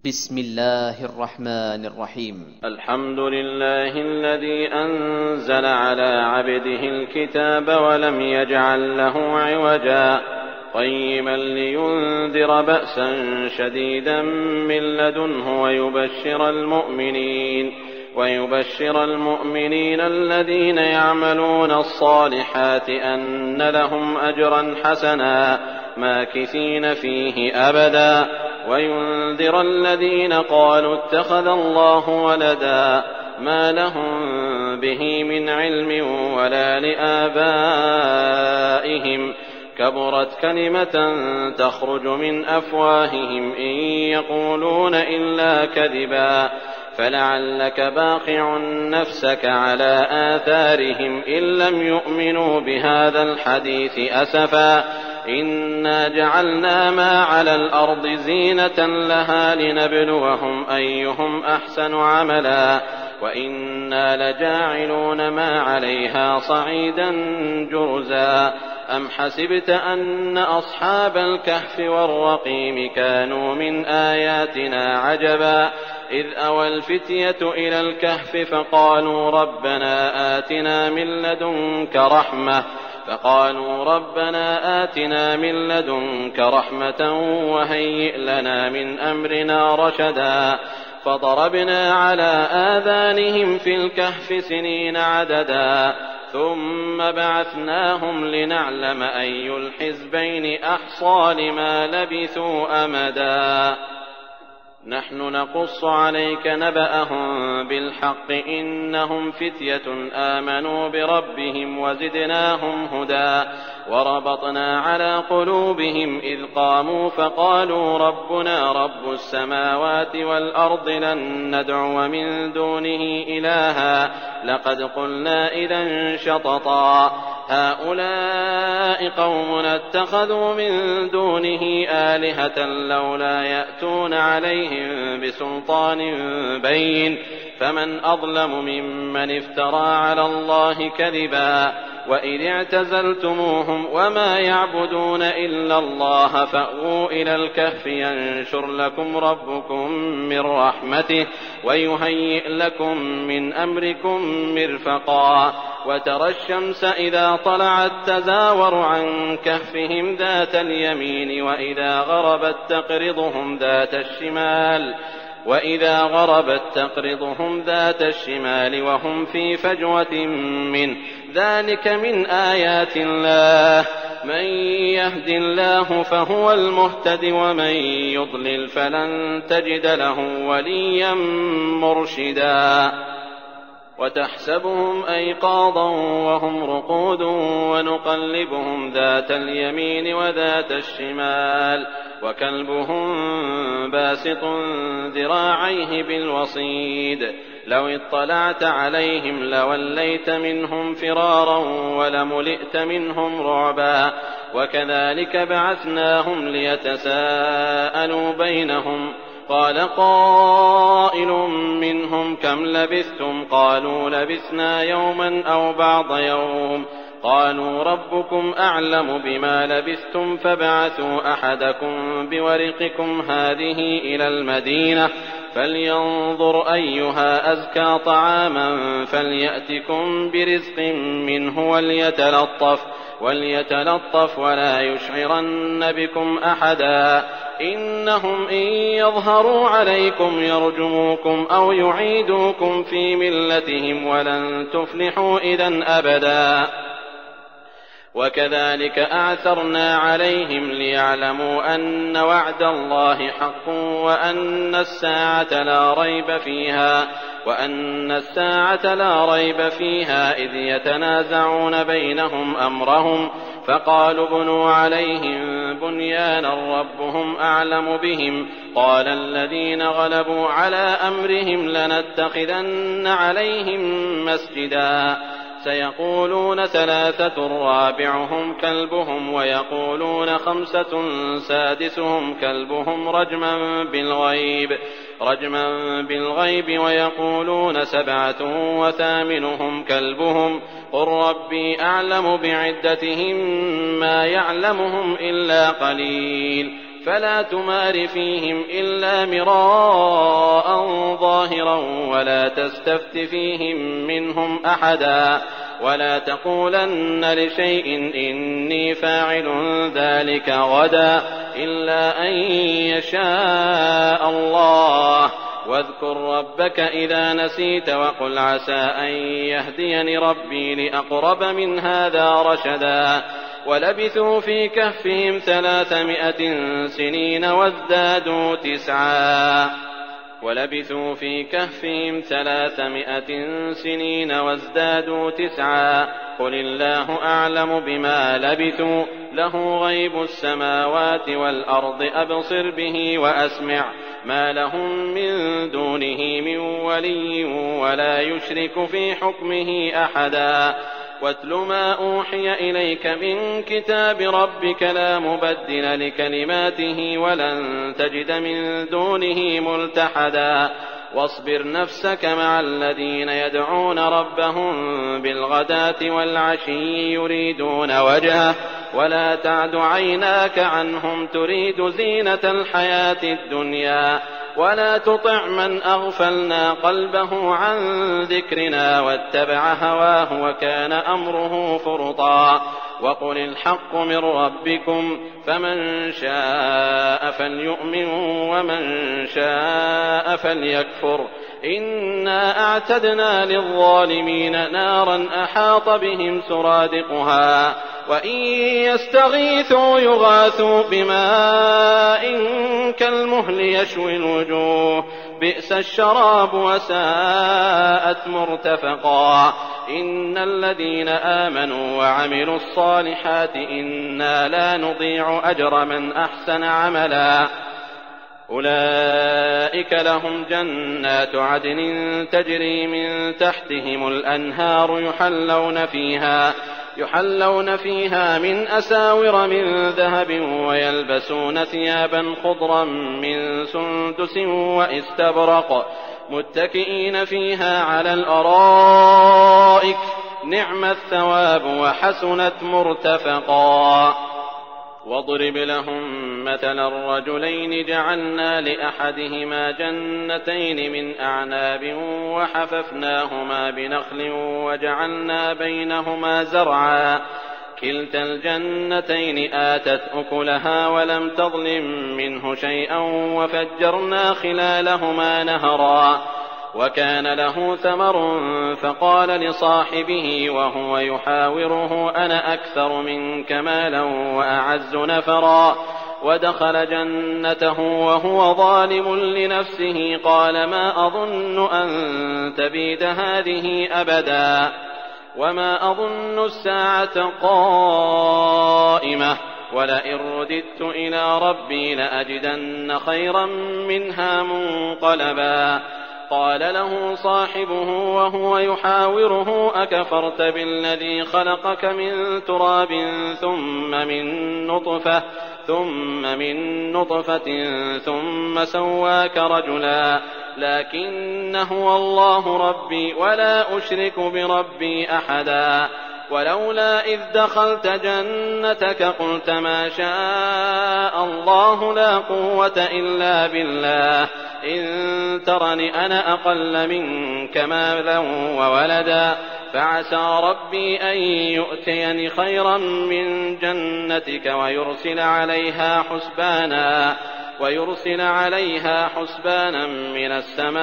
بسم الله الرحمن الرحيم. الحمد لله الذي أنزل على عبده الكتاب ولم يجعل له عوجا قيما لينذر بأسا شديدا من لدنه ويبشر المؤمنين الذين يعملون الصالحات أن لهم أجرا حسنا ماكثين فيه أبدا وينذر الذين قالوا اتخذ الله ولدا ما لهم به من علم ولا لآبائهم كبرت كلمة تخرج من أفواههم إن يقولون إلا كذبا فلعلك باخع نفسك على آثارهم إن لم يؤمنوا بهذا الحديث أسفا إنا جعلنا ما على الأرض زينة لها لنبلوهم أيهم أحسن عملا وإنا لجاعلون ما عليها صعيدا جرزا أم حسبت أن أصحاب الكهف والرقيم كانوا من آياتنا عجبا إذ أوى الفتية إلى الكهف فقالوا ربنا آتنا من لدنك رحمة وهيئ لنا من أمرنا رشدا فضربنا على آذانهم في الكهف سنين عددا ثم بعثناهم لنعلم أي الحزبين أحصى لما لبثوا أمدا نحن نقص عليك نبأهم بالحق إنهم فتية آمنوا بربهم وزدناهم هدى وربطنا على قلوبهم إذ قاموا فقالوا ربنا رب السماوات والأرض لن ندعو من دونه إلها لقد قلنا إذا شططا هؤلاء قومنا اتخذوا من دونه آلهة لولا يأتون عليهم بسلطان بين فمن أظلم ممن افترى على الله كذبا وإذ اعتزلتموهم وما يعبدون إلا الله فأووا إلى الكهف ينشر لكم ربكم من رحمته ويهيئ لكم من أمركم مرفقا وترى الشمس إذا طلعت تزاور عن كهفهم ذات اليمين وإذا غربت تقرضهم ذات الشمال وهم في فجوة منه ذلك من آيات الله من يهد الله فهو المهتد ومن يضلل فلن تجد له وليا مرشدا وتحسبهم أيقاظا وهم رقود ونقلبهم ذات اليمين وذات الشمال وكلبهم باسط ذراعيه بالوصيد لو اطلعت عليهم لوليت منهم فرارا ولملئت منهم رعبا وكذلك بعثناهم ليتساءلوا بينهم قال قائل منهم كم لبثتم قالوا لبثنا يوما أو بعض يوم قالوا ربكم أعلم بما لبثتم فابعثوا أحدكم بورقكم هذه إلى المدينة فلينظر أيها أزكى طعاما فليأتكم برزق منه وليتلطف ولا يشعرن بكم أحدا إنهم إن يظهروا عليكم يرجموكم أو يعيدوكم في ملتهم ولن تفلحوا إذن أبدا وكذلك أعثرنا عليهم ليعلموا أن وعد الله حق وأن الساعة لا ريب فيها إذ يتنازعون بينهم أمرهم فقالوا ابنوا عليهم بنيانا ربهم أعلم بهم قال الذين غلبوا على أمرهم لنتخذن عليهم مسجدا سيقولون 3 رابعهم كلبهم ويقولون 5 سادسهم كلبهم رجما بالغيب ويقولون 7 وثامنهم كلبهم قل ربي أعلم بعدتهم ما يعلمهم إلا قليل فلا تمار فيهم إلا مراء ظاهرا ولا تستفت فيهم منهم أحدا ولا تقولن لشيء إني فاعل ذلك غدا إلا أن يشاء الله واذكر ربك إذا نسيت وقل عسى أن يهديني ربي لأقرب من هذا رشدا ولبثوا في كهفهم 300 سنين وازدادوا تسعا قل الله أعلم بما لبثوا له غيب السماوات والأرض أبصر به وأسمع ما لهم من دونه من ولي ولا يشرك في حكمه أحدا واتل ما أوحي إليك من كتاب ربك لا مبدل لكلماته ولن تجد من دونه ملتحدا واصبر نفسك مع الذين يدعون ربهم بالغداة والعشي يريدون وجهه ولا تعد عيناك عنهم تريد زينة الحياة الدنيا ولا تطع من أغفلنا قلبه عن ذكرنا واتبع هواه وكان أمره فرطا وقل الحق من ربكم فمن شاء فليؤمن ومن شاء فليكفر إنا أعتدنا للظالمين نارا أحاط بهم سرادقها وإن يستغيثوا يغاثوا بماء كالمهل يشوي الوجوه بئس الشراب وساءت مرتفقا إن الذين آمنوا وعملوا الصالحات إنا لا نضيع أجر من أحسن عملا أولئك لهم جنات عدن تجري من تحتهم الأنهار يحلون فيها من أساور من ذهب ويلبسون ثيابا خضرا من سندس وإستبرق متكئين فيها على الأرائك نعم الثواب وحسنت مرتفقا واضرب لهم مثلا الرجلين جعلنا لأحدهما جنتين من أعناب وحففناهما بنخل وجعلنا بينهما زرعا كلتا الجنتين آتت أكلها ولم تظلم منه شيئا وفجرنا خلالهما نهرا وكان له ثمر فقال لصاحبه وهو يحاوره أنا أكثر منك مالا وأعز نفرا ودخل جنته وهو ظالم لنفسه قال ما أظن أن تبيد هذه أبدا وما أظن الساعة قائمة ولئن رددت إلى ربي لأجدن خيرا منها منقلبا قال له صاحبه وهو يحاوره أكفرت بالذي خلقك من تراب ثم من نطفة ثم سواك رجلا لكن هو الله ربي ولا أشرك بربي أحدا ولولا إذ دخلت جنتك قلت ما شاء الله لا قوة إلا بالله إن ترني أنا أقل منك مالا وولدا فعسى ربي أن يؤتيني خيرا من جنتك ويرسل عليها حسبانا من السماء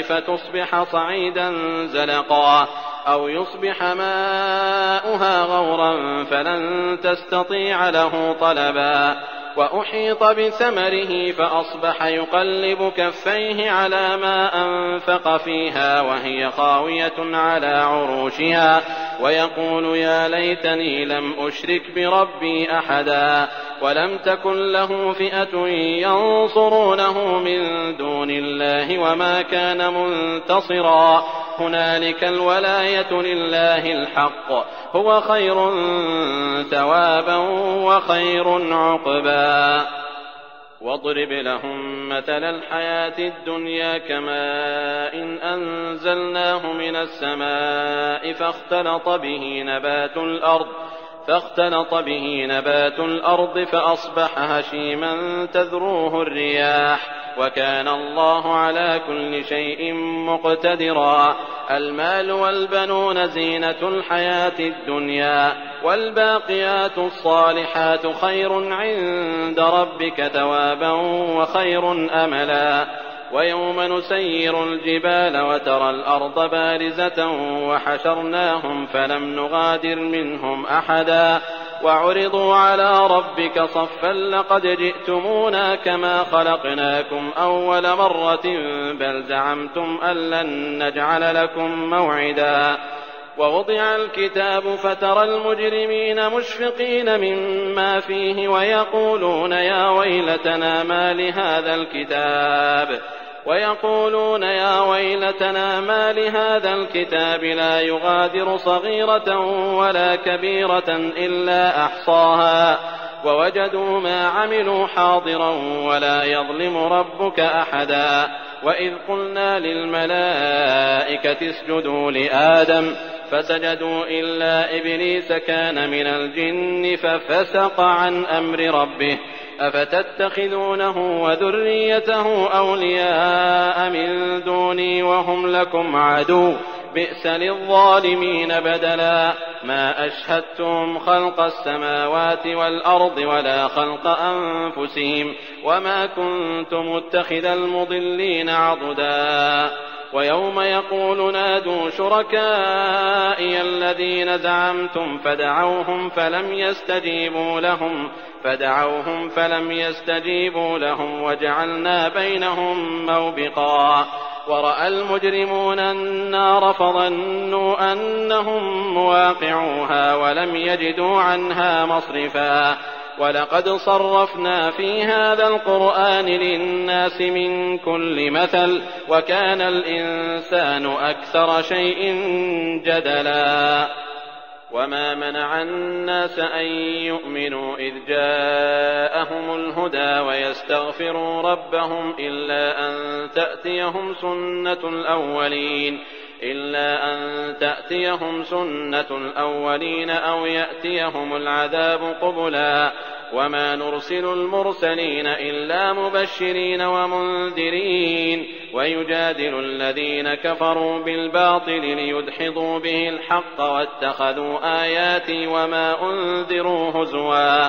فتصبح صعيدا زلقا أو يصبح ماؤها غورا فلن تستطيع له طلبا وأحيط بثمره فأصبح يقلب كفيه على ما أنفق فيها وهي خاوية على عروشها ويقول يا ليتني لم أشرك بربي أحدا ولم تكن له فئة ينصرونه من دون الله وما كان منتصرا هنالك الولاية لله الحق هو خير ثوابا وخير عقبا واضرب لهم مثل الحياة الدنيا كماء إن فاختلط به نبات الأرض فأصبح هشيما تذروه الرياح وكان الله على كل شيء مقتدرا. المال والبنون زينة الحياة الدنيا والباقيات الصالحات خير عند ربك ثوابا وخير أملا. ويوم نسير الجبال وترى الأرض بارزة وحشرناهم فلم نغادر منهم أحدا وعرضوا على ربك صفا لقد جئتمونا كما خلقناكم أول مرة بل زعمتم أن لن نجعل لكم موعدا. ووضع الكتاب فترى المجرمين مشفقين مما فيه ويقولون يا ويلتنا ما لهذا الكتاب لا يغادر صغيرة ولا كبيرة إلا أحصاها ووجدوا ما عملوا حاضرا ولا يظلم ربك أحدا. وإذ قلنا للملائكة اسجدوا لآدم فسجدوا إلا إبليس كان من الجن ففسق عن أمر ربه أفتتخذونه وذريته أولياء من دوني وهم لكم عدو بئس للظالمين بدلا. ما أشهدتم خلق السماوات والأرض ولا خلق أنفسهم وما كنت متخذ المضلين عضدا. ويوم يقول نادوا شركائي الذين زعمتم فدعوهم فلم يستجيبوا لهم وجعلنا بينهم موبقا. ورأى المجرمون النار فظنوا أنهم مواقعوها ولم يجدوا عنها مصرفا. ولقد صرفنا في هذا القرآن للناس من كل مثل وكان الإنسان أكثر شيء جدلا. وما منع الناس أن يؤمنوا إذ جاءهم الهدى ويستغفروا ربهم إلا أن تأتيهم سنة الأولين أو يأتيهم العذاب قبلا. وما نرسل المرسلين إلا مبشرين ومنذرين ويجادل الذين كفروا بالباطل ليدحضوا به الحق واتخذوا آياتي وما أنذروا هزوا.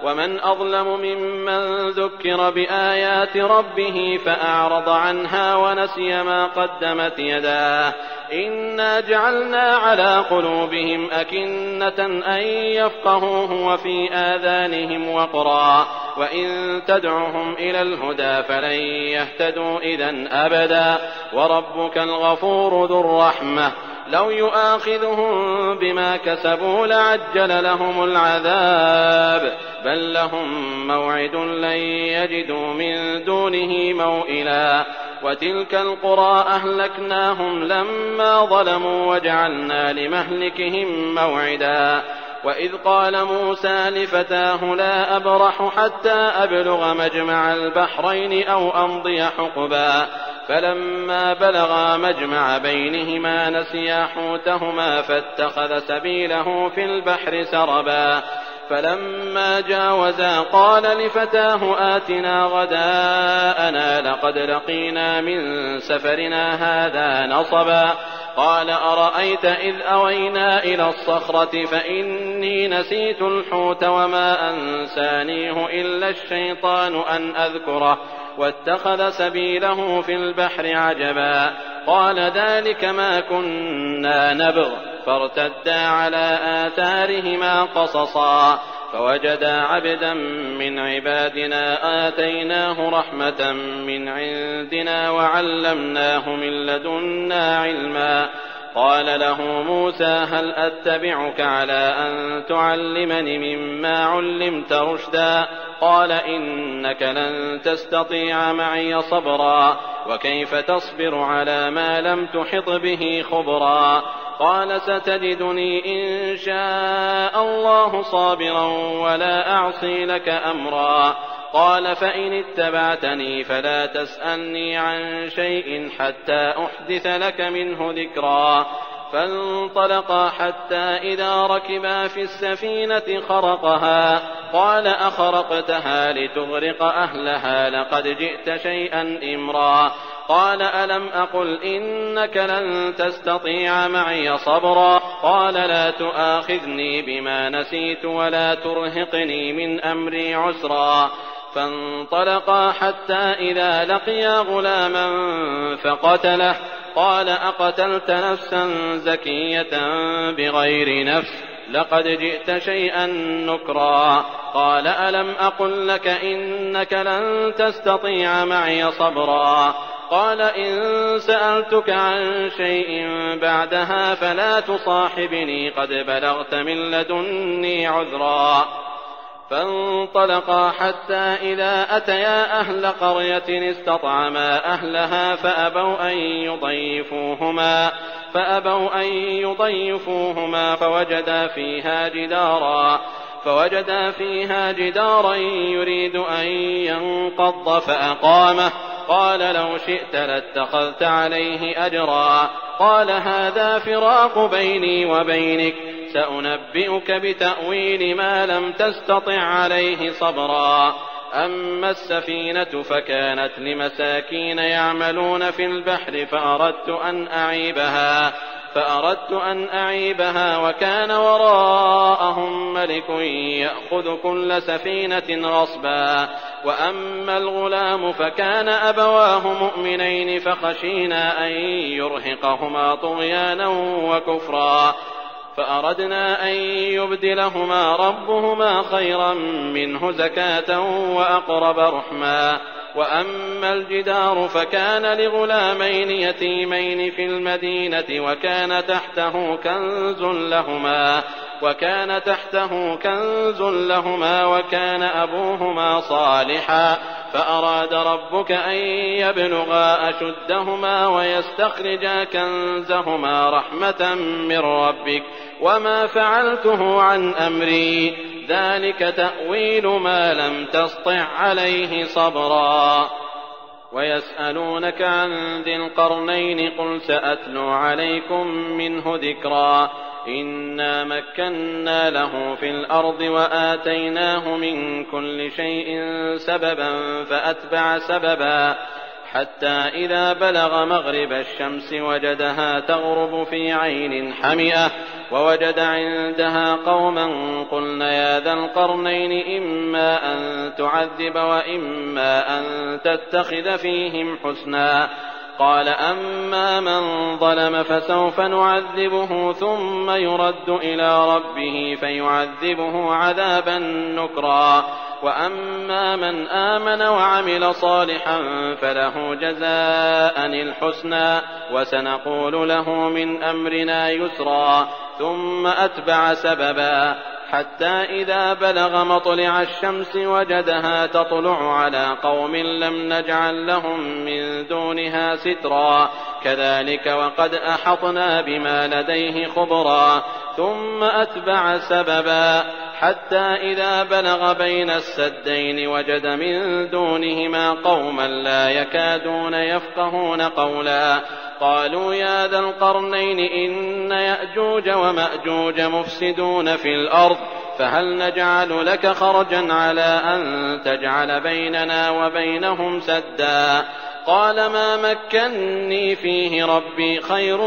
ومن أظلم ممن ذكر بآيات ربه فأعرض عنها ونسي ما قدمت يداه إنا جعلنا على قلوبهم أكنة أن يفقهوه وفي آذانهم وقرا وإن تدعهم إلى الهدى فلن يهتدوا إذن أبدا. وربك الغفور ذو الرحمة لو يؤاخذهم بما كسبوا لعجل لهم العذاب بل لهم موعد لن يجدوا من دونه موئلا. وتلك القرى أهلكناهم لما ظلموا وجعلنا لمهلكهم موعدا. وإذ قال موسى لفتاه لا أبرح حتى أبلغ مجمع البحرين أو أمضي حقبا فلما بلغا مجمع بينهما نسيا حوتهما فاتخذ سبيله في البحر سربا. فلما جاوزا قال لفتاه آتنا غداءنا لقد لقينا من سفرنا هذا نصبا. قال أرأيت إذ أوينا إلى الصخرة فإني نسيت الحوت وما أنسانيه إلا الشيطان أن أذكره واتخذ سبيله في البحر عجبا. قال ذلك ما كنا نبغ فارتدا على آثارهما قصصا فوجدا عبدا من عبادنا آتيناه رحمة من عندنا وعلمناه من لدنا علما. قال له موسى هل أتبعك على أن تعلمني مما علمت رشدا قال إنك لن تستطيع معي صبرا وكيف تصبر على ما لم تحط به خبرا. قال ستجدني إن شاء الله صابرا ولا أعصي لك أمرا. قال فإن اتبعتني فلا تسألني عن شيء حتى أحدث لك منه ذكرا. فانطلقا حتى إذا ركبا في السفينة خرقها قال أخرقتها لتغرق أهلها لقد جئت شيئا إمرا قال ألم أقل إنك لن تستطيع معي صبرا قال لا تؤاخذني بما نسيت ولا ترهقني من أمري عسرا فانطلقا حتى إذا لقيا غلاما فقتله قال أقتلت نفسا زكية بغير نفس لقد جئت شيئا نكرا قال ألم أقل لك إنك لن تستطيع معي صبرا قال إن سألتك عن شيء بعدها فلا تصاحبني قد بلغت من لدني عذرا فانطلقا حتى إذا أتيا أهل قرية استطعما أهلها فأبوا أن يضيفوهما فوجدا فيها جدارا يريد أن ينقض فأقامه قال لو شئت لاتخذت عليه أجرا قال هذا فراق بيني وبينك سأنبئك بتأويل ما لم تستطع عليه صبرا أما السفينة فكانت لمساكين يعملون في البحر فأردت أن أعيبها وكان وراءهم ملك يأخذ كل سفينة غصبا وأما الغلام فكان أبواه مؤمنين فخشينا أن يرهقهما طغيانا وكفرا فأردنا أن يبدلهما ربهما خيرا منه زكاة وأقرب رحما وأما الجدار فكان لغلامين يتيمين في المدينة وكان تحته كنز لهما وكان أبوهما صالحا فأراد ربك أن يبلغا أشدهما ويستخرجا كنزهما رحمة من ربك وما فعلته عن أمري ذلك تأويل ما لم تسطع عليه صبرا ويسألونك عن ذي القرنين قل سأتلو عليكم منه ذكرا إنا مكنا له في الأرض وآتيناه من كل شيء سببا فأتبع سببا حتى إذا بلغ مغرب الشمس وجدها تغرب في عين حمئة ووجد عندها قوما قلنا يا ذا القرنين إما أن تعذب وإما أن تتخذ فيهم حسنا قال أما من ظلم فسوف نعذبه ثم يرد إلى ربه فيعذبه عذابا نكرا وأما من آمن وعمل صالحا فله جزاء الحسنى وسنقول له من أمرنا يسرا ثم أتبع سببا حتى إذا بلغ مطلع الشمس وجدها تطلع على قوم لم نجعل لهم من دونها سترا كذلك وقد أحطنا بما لديه خبرا ثم أتبع سببا حتى إذا بلغ بين السدين وجد من دونهما قوما لا يكادون يفقهون قولا قالوا يا ذا القرنين إن يأجوج ومأجوج مفسدون في الأرض فهل نجعل لك خرجا على أن تجعل بيننا وبينهم سدا قال ما مكني فيه ربي خير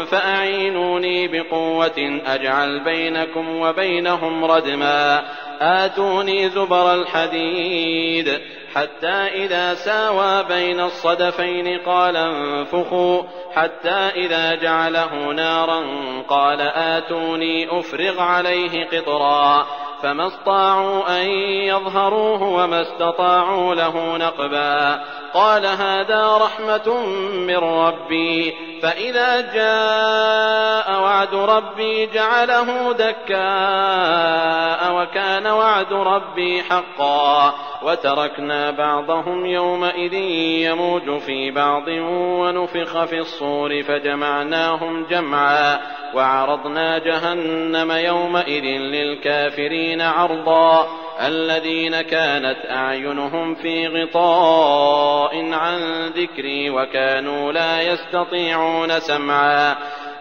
فأعينوني بقوة أجعل بينكم وبينهم ردما آتوني زبر الحديد حتى إذا ساوى بين الصدفين قال انفخوا حتى إذا جعله نارا قال آتوني أفرغ عليه قطرا فما استطاعوا أن يظهروه وما استطاعوا له نقبا قال هذا رحمة من ربي فإذا جاء وعد ربي جعله دكاء وكان وعد ربي حقا وتركنا بعضهم يومئذ يموج في بعض ونفخ في الصور فجمعناهم جمعا وعرضنا جهنم يومئذ للكافرين عرضا الذين كانت أعينهم في غطاء عن ذكري وكانوا لا يستطيعون سمعا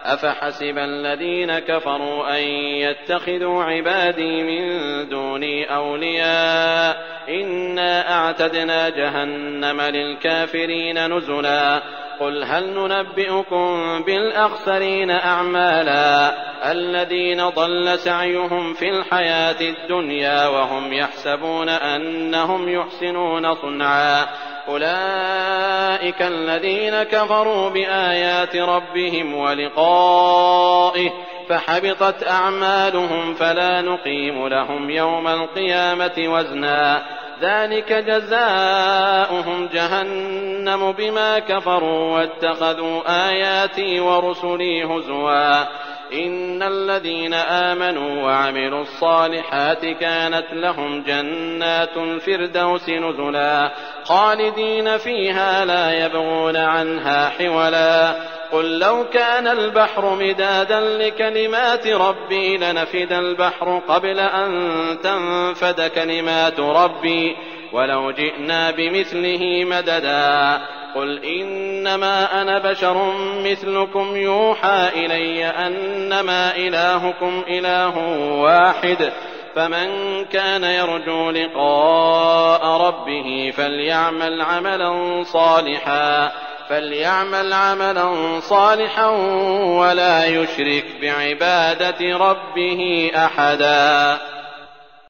أفحسب الذين كفروا أن يتخذوا عبادي من دوني أولياء إنا أعتدنا جهنم للكافرين نزلا قل هل ننبئكم بالأخسرين أعمالا الذين ضل سعيهم في الحياة الدنيا وهم يحسبون أنهم يحسنون صنعا أولئك الذين كفروا بآيات ربهم ولقائه فحبطت أعمالهم فلا نقيم لهم يوم القيامة وزنا ذلك جزاؤهم جهنم بما كفروا واتخذوا آياتي ورسلي هزوا إن الذين آمنوا وعملوا الصالحات كانت لهم جنات الفردوس نزلا خالدين فيها لا يبغون عنها حولا قل لو كان البحر مدادا لكلمات ربي لنفد البحر قبل أن تنفد كلمات ربي ولو جئنا بمثله مددا قل إنما أنا بشر مثلكم يوحى إلي أنما إلهكم إله واحد فمن كان يرجو لقاء ربه فليعمل عملا صالحا ولا يشرك بعبادة ربه أحدا.